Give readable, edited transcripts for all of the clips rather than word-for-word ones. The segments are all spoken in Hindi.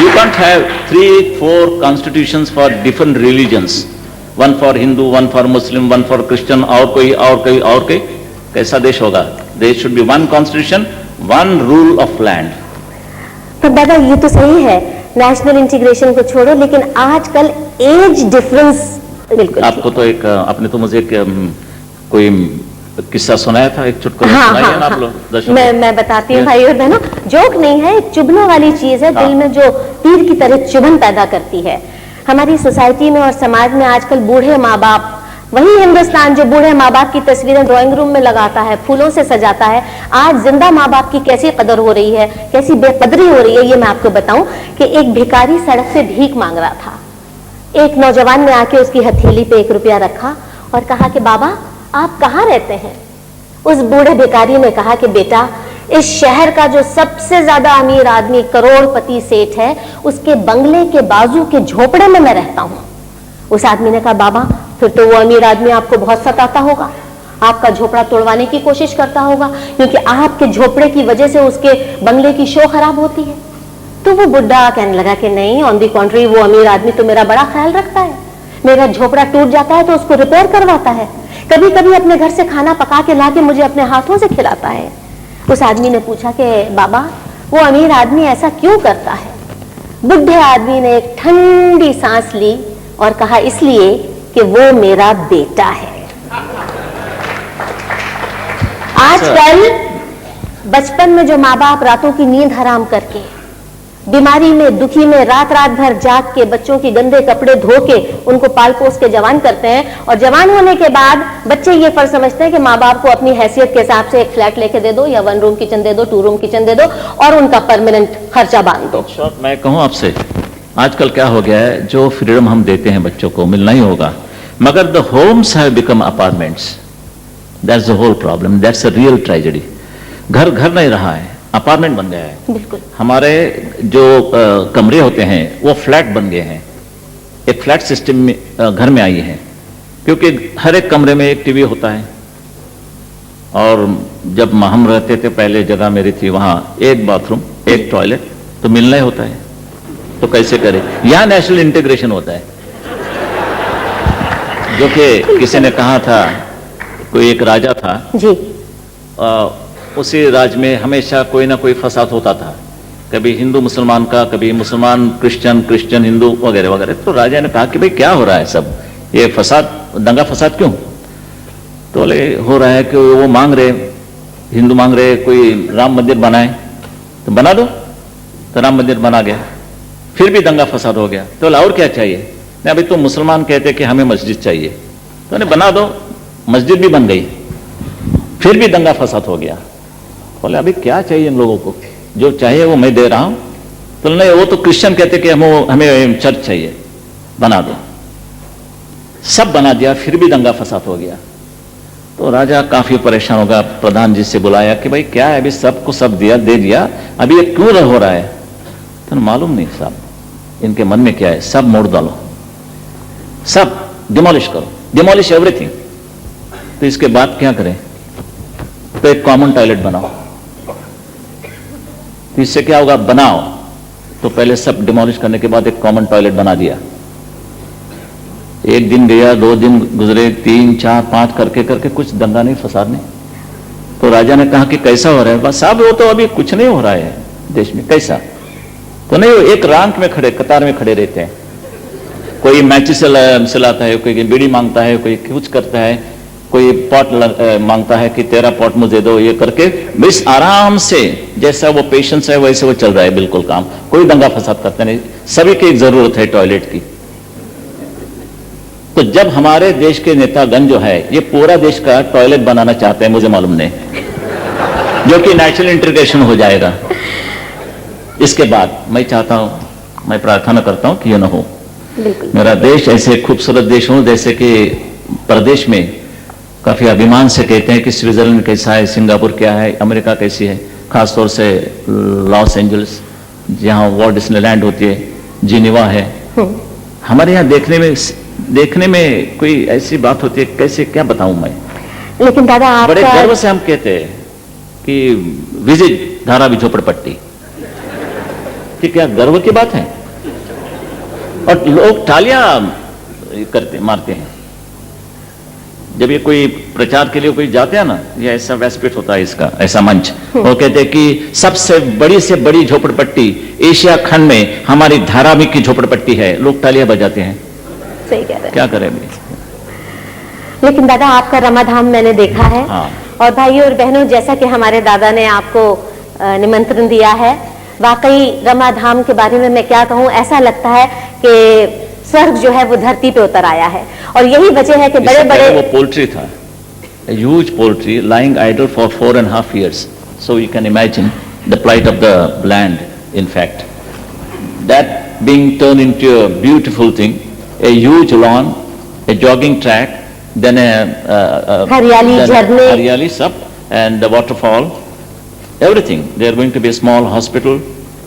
You can't have 3-4 constitutions for different religions. One for Hindu, one for Muslim, one for Christian, और कोई कैसा देश होगा? There should be one constitution, one rule of land. तो दादा ये तो सही है, नेशनल इंटीग्रेशन को छोड़ो, लेकिन आजकल एज डिफरेंस बिल्कुल। आपको तो एक आपने तो मुझे कोई किस्सा सुनाया था, एक चुटकुला सुनाइए ना आप लोग। मैं बताती हूँ भाई और बहनों, जोक नहीं है, एक चुभने वाली चीज है, दिल में जो तीर की तरह चुभन पैदा करती है। हमारी सोसाइटी में और समाज में आजकल बूढ़े माँ बाप, वही हिंदुस्तान जो बूढ़े माँ बाप की तस्वीरें ड्राइंग रूम में लगाता है, फूलों से सजाता है, आज जिंदा माँ बाप की कैसी कदर हो रही है, कैसी बेकदरी हो रही है, ये मैं आपको बताऊं कि एक भिखारी सड़क से भीख मांग रहा था। एक नौजवान ने आके उसकी हथेली पे 1 रुपया रखा और कहा कि बाबा आप कहाँ रहते हैं? उस बूढ़े भिखारी ने कहा कि बेटा, इस शहर का जो सबसे ज्यादा अमीर आदमी करोड़पति सेठ है, उसके बंगले के बाजू के झोपड़े में मैं रहता हूं। उस आदमी ने कहा बाबा फिर तो वो अमीर आदमी आपको बहुत सताता होगा, आपका झोपड़ा तोड़वाने की कोशिश करता होगा, क्योंकि आपके झोपड़े की वजह से उसके बंगले की शो खराब होती है। तो वो बुड्ढा कहने लगा कि नहीं, ऑन दी कॉन्ट्री, वो अमीर आदमी तो मेरा बड़ा ख्याल रखता है, मेरा झोपड़ा टूट जाता है तो उसको रिपेयर करवाता है, कभी कभी अपने घर से खाना पका के ला के मुझे अपने हाथों से खिलाता है। उस आदमी ने पूछा कि बाबा वो अमीर आदमी ऐसा क्यों करता है? बुढ़े आदमी ने एक ठंडी सांस ली और कहा इसलिए कि वो मेरा बेटा है। आजकल बचपन में जो माँ बाप रातों की नींद हराम करके, बीमारी में, दुखी में, रात रात भर जाग के बच्चों की गंदे कपड़े धो के उनको पाल पोस के जवान करते हैं, और जवान होने के बाद बच्चे ये फर्ज समझते हैं कि माँ बाप को अपनी हैसियत के हिसाब से एक फ्लैट लेके दे दो, या 1 रूम किचन दे दो, 2 रूम किचन दे दो, और उनका परमानेंट खर्चा बांध दो। मैं कहूँ आपसे, आजकल क्या हो गया है, जो फ्रीडम हम देते हैं बच्चों को मिलना ही होगा, मगर the homes have become apartments. That's the whole problem, that's a real tragedy. घर घर नहीं रहा है, अपार्टमेंट बन गया है। बिल्कुल। हमारे जो कमरे होते हैं वो फ्लैट बन गए हैं, एक फ्लैट सिस्टम में घर में आई है, क्योंकि हर एक कमरे में एक टीवी होता है। और जब हम रहते थे, पहले जगह मेरी थी, वहां एक बाथरूम, एक टॉयलेट, तो मिलना ही होता है, तो कैसे करें? यहां नेशनल इंटीग्रेशन होता है, जो कि किसी ने कहा था, कोई एक राजा था जी, उसी राज्य में हमेशा कोई ना कोई फसाद होता था, कभी हिंदू मुसलमान का, कभी मुसलमान क्रिश्चियन, क्रिश्चियन हिंदू वगैरह वगैरह। तो राजा ने कहा कि भाई क्या हो रहा है सब, ये फसाद, दंगा फसाद क्यों? तो बोले हो रहा है कि वो मांग रहे, हिंदू मांग रहे कोई राम मंदिर बनाए, तो बना दो। तो राम मंदिर बना गया, फिर भी दंगा फसाद हो गया। तो बोला और क्या चाहिए? नहीं, अभी तो मुसलमान कहते कि हमें मस्जिद चाहिए, तो नहीं, बना दो, मस्जिद भी बन गई, फिर भी दंगा फसाद हो गया। बोले अभी क्या चाहिए इन लोगों को, जो चाहिए वो मैं दे रहा हूं। तो नहीं, वो तो क्रिश्चियन कहते कि हमें चर्च चाहिए, बना दो। सब बना दिया, फिर भी दंगा फसाद हो गया। तो राजा काफी परेशान होगा, प्रधान जी से बुलाया कि भाई क्या है, अभी सबको सब दिया, दे दिया, अभी ये क्यों हो रहा है? तो मालूम नहीं साहब, इनके मन में क्या है, सब मोड़ डालो, सब डिमोलिश करो, डिमोलिश एवरीथिंग। तो इसके बाद क्या करें? तो एक कॉमन टॉयलेट बनाओ। तो इससे क्या होगा? बनाओ तो पहले सब डिमोलिश करने के बाद एक कॉमन टॉयलेट बना दिया। एक दिन गया, 2 दिन गुजरे, 3, 4, 5 करके करके कुछ दंगा नहीं, फसाद नहीं। तो राजा ने कहा कि कैसा हो रहा है? बस साहब वो तो अभी कुछ नहीं हो रहा है देश में। कैसा? तो नहीं, वो एक रैंक में खड़े, कतार में खड़े रहते हैं, कोई मैचिस सिलाता है, कोई बीड़ी मांगता है, कोई कुछ करता है, कोई पॉट मांगता है कि तेरा पॉट मुझे दो, ये करके बस आराम से, जैसा वो पेशेंस है वैसे वो चल रहा है बिल्कुल काम, कोई दंगा फसाद करता नहीं। सभी की एक जरूरत है टॉयलेट की। तो जब हमारे देश के नेतागण जो है ये पूरा देश का टॉयलेट बनाना चाहते हैं, मुझे मालूम नहीं, जो कि नेशनल इंटीग्रेशन हो जाएगा। इसके बाद मैं चाहता हूं, मैं प्रार्थना करता हूं कि ये न हो। मेरा देश ऐसे खूबसूरत देश हो, जैसे कि प्रदेश में काफी अभिमान से कहते हैं कि स्विट्जरलैंड कैसा है, सिंगापुर क्या है, अमेरिका कैसी है, खासतौर से लॉस एंजल्स जहां वॉल्ट डिज्नीलैंड होती है, जिनेवा है। हमारे यहाँ देखने में कोई ऐसी बात होती है, कैसे क्या बताऊं मैं। लेकिन दादा आप बड़े गर्व से हम कहते हैं कि विजिट धारावी झोपड़पट्टी, कि क्या गर्व की बात है? और लोग तालियां करते मारते हैं जब ये कोई प्रचार के लिए कोई जाते हैं ना, ये ऐसा व्यासपीठ होता है इसका, ऐसा मंच, वो कहते हैं कि सबसे बड़ी से बड़ी झोपड़पट्टी एशिया खंड में हमारी धारावी की झोपड़पट्टी है, लोग तालियां बजाते हैं। सही कह रहे हैं। क्या करें अभी? लेकिन दादा आपका रमाधाम मैंने देखा है। हाँ। और भाइयों और बहनों, जैसा कि हमारे दादा ने आपको निमंत्रण दिया है, वाकई रमाधाम के बारे में मैं क्या कहूँ, ऐसा लगता है कि स्वर्ग जो है वो धरती पे उतर आया है। और यही वजह है कि बड़े बड़े, वो पोल्ट्री था, a huge poultry lying idle for 4.5 years, so you can imagine the plight of the land. In fact, that being turned into a beautiful thing, a huge lawn, a jogging track, then a हरियाली, झरने, हरियाली सब, and the waterfall, everything. There are going to be a small hospital.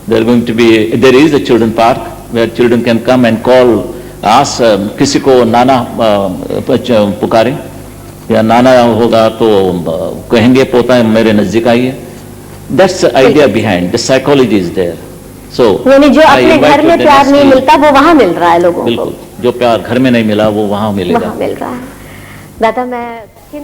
There is a children park where children can come and call, ask किसी को नाना पुकारे या नाना होगा तो कहेंगे पोता मेरे नजदीक आइए. That's the idea behind. The psychology is there. So यानी जो अपने घर में प्यार नहीं मिलता वो वहाँ मिल रहा है लोगों को. बिल्कुल, जो प्यार घर में नहीं मिला वो वहाँ मिलेगा. वहाँ मिल रहा है. दादा, मैं किन